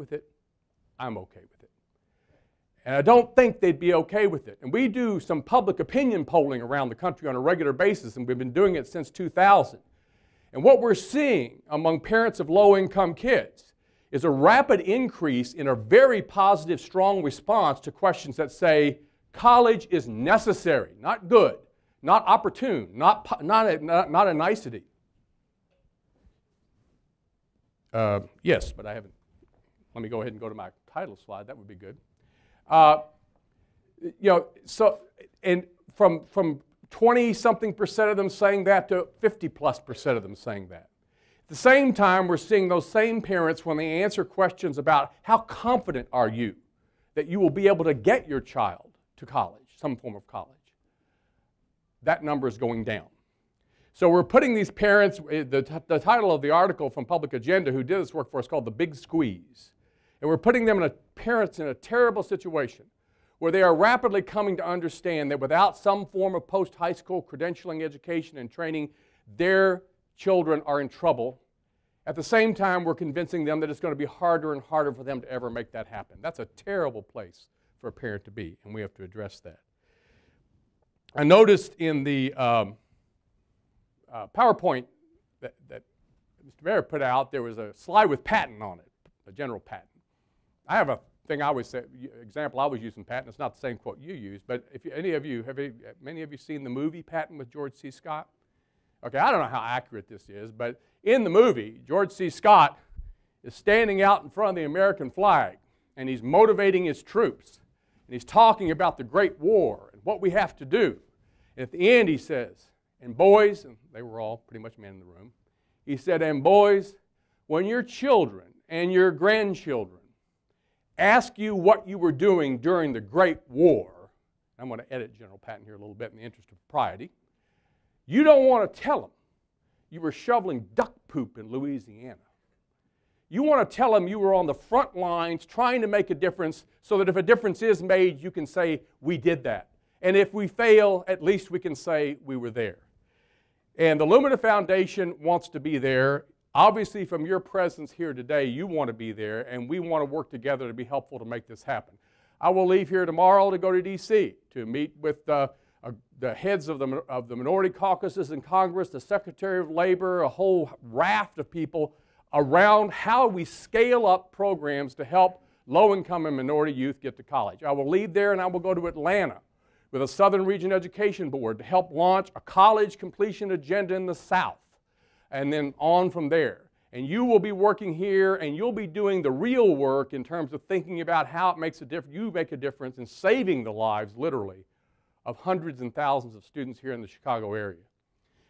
with it? I'm okay with it. And I don't think they'd be okay with it. And we do some public opinion polling around the country on a regular basis, and we've been doing it since 2000. And what we're seeing among parents of low-income kids is a rapid increase in a very positive, strong response to questions that say, college is necessary, not good, not opportune, not a nicety. Yes, but I haven't. Let me go ahead and go to my title slide. That would be good. So, and from 20-something% of them saying that to 50+% of them saying that. At the same time, we're seeing those same parents when they answer questions about how confident are you that you will be able to get your child to college, some form of college. That number is going down. So we're putting these parents, the title of the article from Public Agenda who did this work for us called The Big Squeeze. And we're putting them parents in a terrible situation where they are rapidly coming to understand that without some form of post-high school credentialing, education, and training, their children are in trouble. At the same time, we're convincing them that it's going to be harder and harder for them to ever make that happen. That's a terrible place for a parent to be, and we have to address that. I noticed in the PowerPoint that Mr. Mayor put out, there was a slide with Patton on it, General Patton. I have a thing I always say, example I was using Patton. It's not the same quote you use, but if many of you seen the movie Patton with George C. Scott? Okay, I don't know how accurate this is, but in the movie, George C. Scott is standing out in front of the American flag, and he's motivating his troops, and he's talking about the Great War and what we have to do. And at the end, he says, and boys, and they were all pretty much men in the room, he said, and boys, when your children and your grandchildren ask you what you were doing during the Great War, I'm going to edit General Patton here a little bit in the interest of propriety, you don't want to tell them you were shoveling duck poop in Louisiana. You want to tell them you were on the front lines trying to make a difference so that if a difference is made, you can say, we did that. And if we fail, at least we can say we were there. And the Lumina Foundation wants to be there. Obviously, from your presence here today, you want to be there, and we want to work together to be helpful to make this happen. I will leave here tomorrow to go to D.C. to meet with the heads of the minority caucuses in Congress, the Secretary of Labor, a whole raft of people around how we scale up programs to help low-income and minority youth get to college. I will leave there and I will go to Atlanta with a Southern Region Education Board to help launch a college completion agenda in the South, and then on from there. And you will be working here, and you'll be doing the real work in terms of thinking about how it makes a difference. You make a difference in saving the lives, literally, of hundreds and thousands of students here in the Chicago area.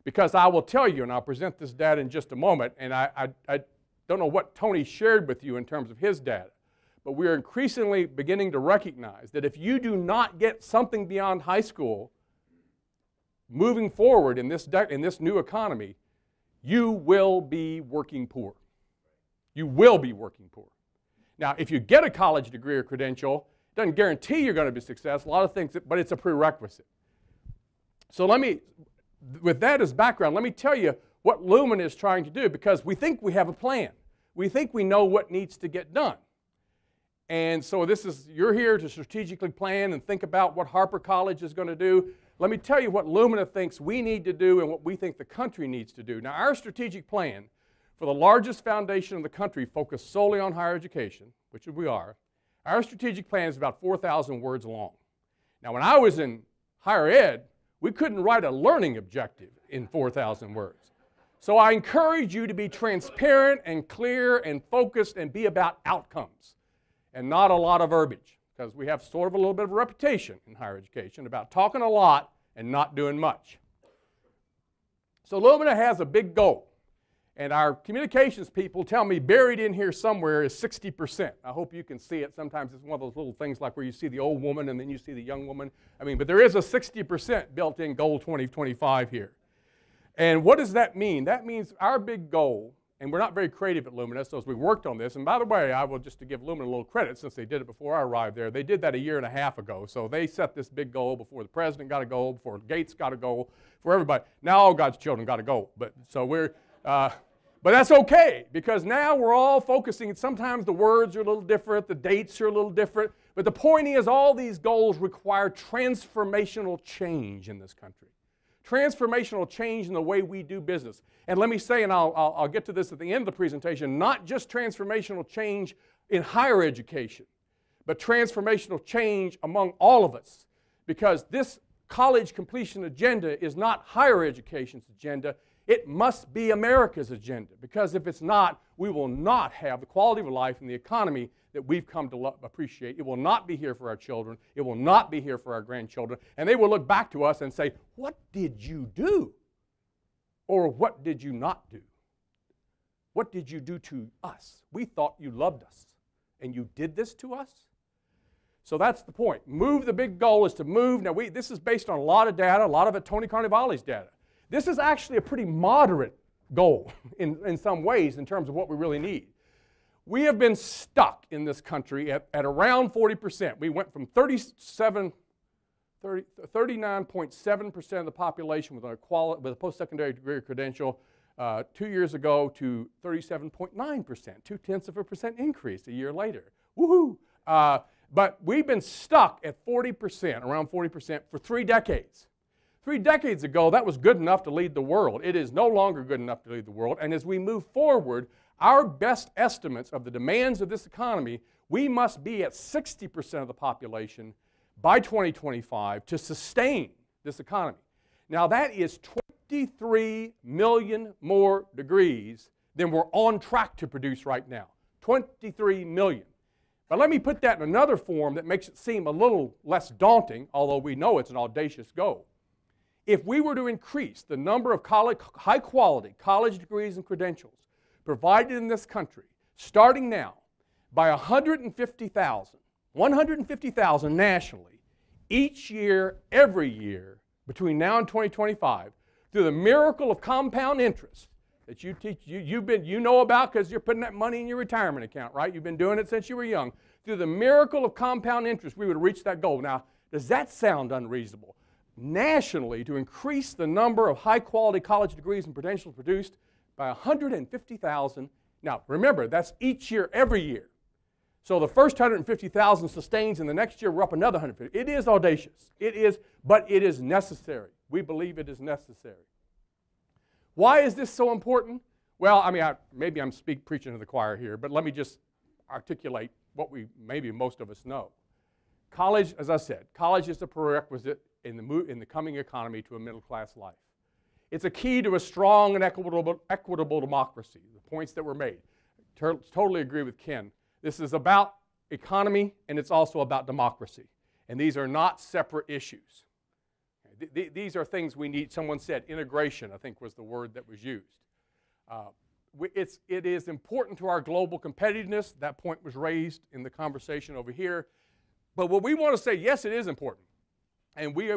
Because I will tell you, and I'll present this data in just a moment, and I don't know what Tony shared with you in terms of his data, but we're increasingly beginning to recognize that if you do not get something beyond high school moving forward in this new economy, you will be working poor. You will be working poor. Now, if you get a college degree or credential, it doesn't guarantee you're going to be successful, a lot of things, but it's a prerequisite. So with that as background, let me tell you what Lumina is trying to do, because we think we have a plan. We think we know what needs to get done. And so you're here to strategically plan and think about what Harper College is going to do. Let me tell you what Lumina thinks we need to do and what we think the country needs to do. Now, our strategic plan for the largest foundation in the country focused solely on higher education, which we are, our strategic plan is about 4,000 words long. Now, when I was in higher ed, we couldn't write a learning objective in 4,000 words. So I encourage you to be transparent and clear and focused and be about outcomes and not a lot of verbiage, because we have sort of a little bit of a reputation in higher education about talking a lot and not doing much. So Lumina has a big goal, and our communications people tell me buried in here somewhere is 60%. I hope you can see it. Sometimes it's one of those little things like where you see the old woman and then you see the young woman. But there is a 60% built-in goal 2025 here. And what does that mean? That means our big goal, and we're not very creative at Lumina, so as we worked on this, and by the way, I will just to give Lumina a little credit since they did it before I arrived there. They did that 1.5 years ago, so they set this big goal before the president got a goal, before Gates got a goal, before everybody. Now all God's children got a goal, but so we're, But that's okay, because now we're all focusing. Sometimes the words are a little different, the dates are a little different, but the point is all these goals require transformational change in this country. Transformational change in the way we do business. And let me say, and I'll get to this at the end of the presentation, not just transformational change in higher education, but transformational change among all of us. Because this college completion agenda is not higher education's agenda. It must be America's agenda, because if it's not, we will not have the quality of life and the economy that we've come to appreciate. It will not be here for our children. It will not be here for our grandchildren. And they will look back to us and say, what did you do? Or what did you not do? What did you do to us? We thought you loved us, and you did this to us? So that's the point. Move, the big goal is to move. Now, this is based on a lot of data, a lot of it Tony Carnevale's data. This is actually a pretty moderate goal in some ways in terms of what we really need. We have been stuck in this country at around 40%. We went from 39.7% of the population with a post-secondary degree or credential 2 years ago to 37.9%, 0.2% increase a year later. Woohoo! But we've been stuck at 40%, around 40%, for 3 decades. 3 decades ago, that was good enough to lead the world. It is no longer good enough to lead the world. And as we move forward, our best estimates of the demands of this economy, we must be at 60% of the population by 2025 to sustain this economy. Now, that is 23 million more degrees than we're on track to produce right now. 23 million. But let me put that in another form that makes it seem a little less daunting, although we know it's an audacious goal. If we were to increase the number of high-quality college degrees and credentials provided in this country, starting now, by 150,000 nationally, each year, every year, between now and 2025, through the miracle of compound interest that you know about because you're putting that money in your retirement account, right? You've been doing it since you were young. Through the miracle of compound interest, we would reach that goal. Now, does that sound unreasonable? Nationally, to increase the number of high-quality college degrees and credentials produced by 150,000. Now, remember, that's each year, every year. So the first 150,000 sustains, and the next year we're up another 150. It is audacious. It is, but it is necessary. We believe it is necessary. Why is this so important? Well, I mean, maybe I'm preaching to the choir here, but let me just articulate what maybe most of us know. College, as I said, college is a prerequisite in the coming economy to a middle-class life. It's a key to a strong and equitable democracy, the points that were made. Totally agree with Ken. This is about economy, and it's also about democracy. And these are not separate issues. These are things we need. Someone said integration, I think was the word that was used. It is important to our global competitiveness. That point was raised in the conversation over here. But what we want to say, yes, it is important. And we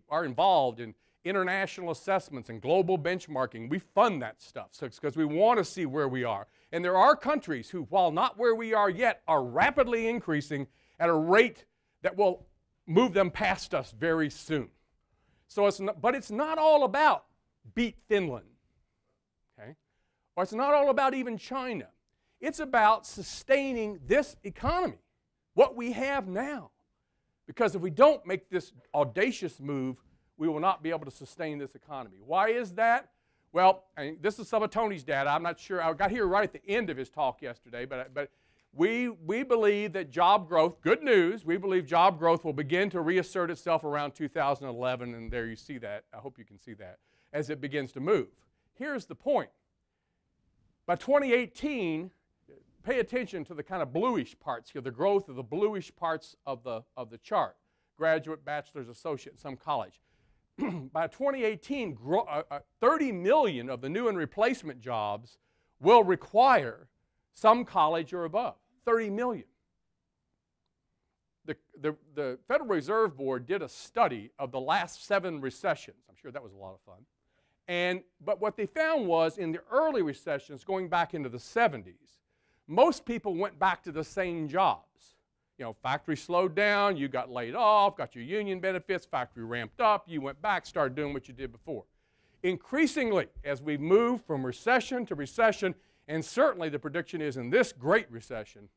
are involved in international assessments and global benchmarking. We fund that stuff because we want to see where we are. And there are countries who, while not where we are yet, are rapidly increasing at a rate that will move them past us very soon. So but it's not all about beat Finland, okay? Or it's not all about even China. It's about sustaining this economy, what we have now. Because if we don't make this audacious move, we will not be able to sustain this economy. Why is that? Well, this is some of Tony's data. I'm not sure. I got here right at the end of his talk yesterday, but we believe that job growth, good news, we believe job growth will begin to reassert itself around 2011, and there you see that. I hope you can see that, as it begins to move. Here's the point. By 2018, pay attention to the kind of bluish parts here, the growth of the bluish parts of the chart, graduate, bachelor's, associate in some college. By 2018, 30 million of the new and replacement jobs will require some college or above, 30 million. The Federal Reserve Board did a study of the last 7 recessions. I'm sure that was a lot of fun. But what they found was in the early recessions, going back into the 70s, most people went back to the same jobs. You know, factory slowed down, you got laid off, got your union benefits, factory ramped up, you went back, started doing what you did before. increasingly as we move from recession to recession, and certainly the prediction is in this great recession,